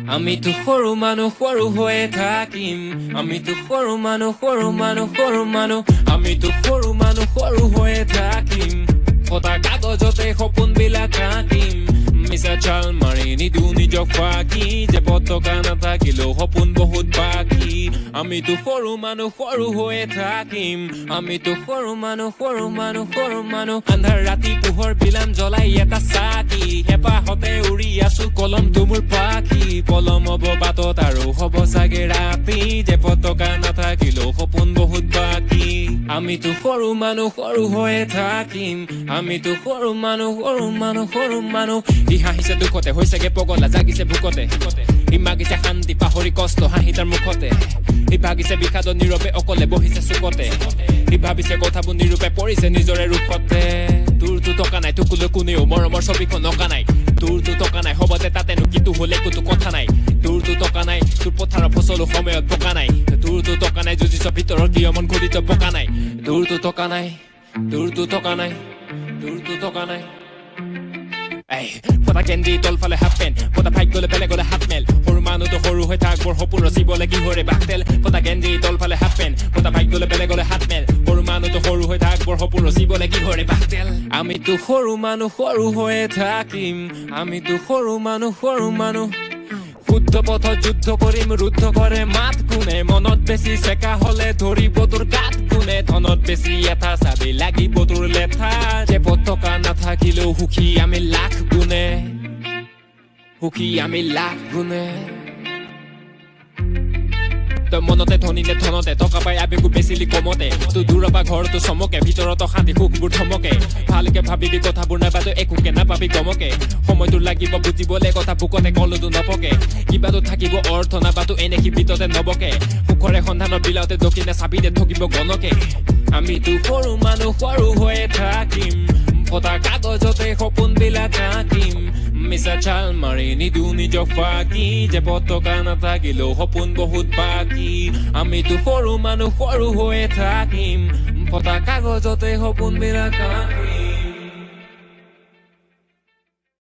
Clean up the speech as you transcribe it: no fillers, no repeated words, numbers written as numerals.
আমি তো সৰু মানুহ সৰু হৈয়ে থাকিম আমি তো সৰু মানুহ আমি তো সৰু মানুহ সৰু হৈয়ে থাকিম ফটা কাগজতে সপোনবিলাক আঁকিম মিছা চাল মাৰি নিদিওঁ নিজক ফাঁকি যে পতকা নাথাকিলেও সপোন বহুত বাকী আমি তো সৰু মানুহ সৰু হৈয়ে থাকিম আমি তো সৰু মানুহ আন্ধাৰ ৰাতি পোহৰ বিলাম জ্বলাই এটা চাকি হেঁপাহতে উৰি আছো কলমটো মোৰ পাখি পলম হ'ব বাটত আৰু হ'ব চাগে ৰাতি যে পতকা নাথাকিলেও সপোন বহুত বাকী আমি তো সৰু মানুহ সৰু হৈয়ে থাকিম আমি তো সৰু মানুহ ই হাঁহিছে দুখতে হৈছেগে পগলা জাগিছে ভোকতে ই মাগিছে শান্তি পাহৰি কষ্ট হাঁহি তাৰ মুখতে ই ভাগিছে বিষাদত নীৰৱে অকলে বহিছে চুকতে ই ভাবিছে কথাবোৰ নিৰূপে পৰিছে নিজৰে ৰূপতে তোৰতো টকা নাই তোকলৈ কোনেও মৰমৰ ছবিখন অঁকা নাই তোৰতো টকা নাই হ'বতে তাতেনো কিটো হ'লে একোতো কথা নাই তোৰতো টকা নাই তোৰ পথাৰৰ ফচলো সময়ত পকা নাই তোৰতো টকা নাই যুঁজিছ ভিতৰৰ কিয় মন ঘূৰিত পকা নাই তোৰতো টকা নাই ফটা কেন্দ্ৰি তলফালে হাফ পেণ্ট ফটা ফাইট গ'লে বেলেগলে হাত মেল সৰু মানুহতো সৰু হৈ থাক বৰ সপোন ৰচিবলে কি হৰে বাকতেল ফটা কেন্দ্ৰি তলফালে হাফ পেণ্ট ফটা ফাইট গ'লে বেলেগলে হাত মেল সৰু মানুহতো সৰু হৈ থাক বৰ সপোন ৰচিবলে কি হৰে বাকতেল আমিতো সৰু মানুহ সৰু হৈয়ে থাকিম আমিতো সৰু মানুহ শুদ্ধ পথত যুদ্ধ কৰিম ৰুদ্ধ কৰে মাত কোনে মনত বেছি চেকা হলে ধৰিব তোৰ গাত কোনে ধনত বেছি এটা চাবি লাগিব তোৰ লেঠা যে পতকা নাথাকিলেও সুখী আমি লাখ গুণে তই মনতে ধনিলে ধনতে টকা পাই আবেগো বেচিলি কমতে তোৰ দূৰৰ পৰা ঘৰতো চমকে ভিতৰত শান্তি সুখবোৰ থমকে ভালকে ভাবিবি কথাবোৰ নাইবা তই একোকে নাপাবি গমকে সময়টো লাগিব বুজিবলে কথা বুকতে কলতো নপকে কিবাতো থাকিব অৰ্থ নাইবাতো এনে ভিতৰতে নবকে সুখৰে সন্ধানৰ বিলাওতে দক্ষিণে চাবিতে ঠকিব গণকে আমিতো সৰু মানুহ সৰু হৈয়ে থাকিম ফটা কাগজতে সপোনবিলাক আঁকিম মিছা চাল মাৰি নিদিওঁ নিজক ফাঁকি যে পতকা নাথাকিলেও সপোন বহুত বাকী আমিতো সৰু মানুহ সৰু হৈয়ে থাকিম ফটা কাগজতে সপোনবিলাক আঁকিম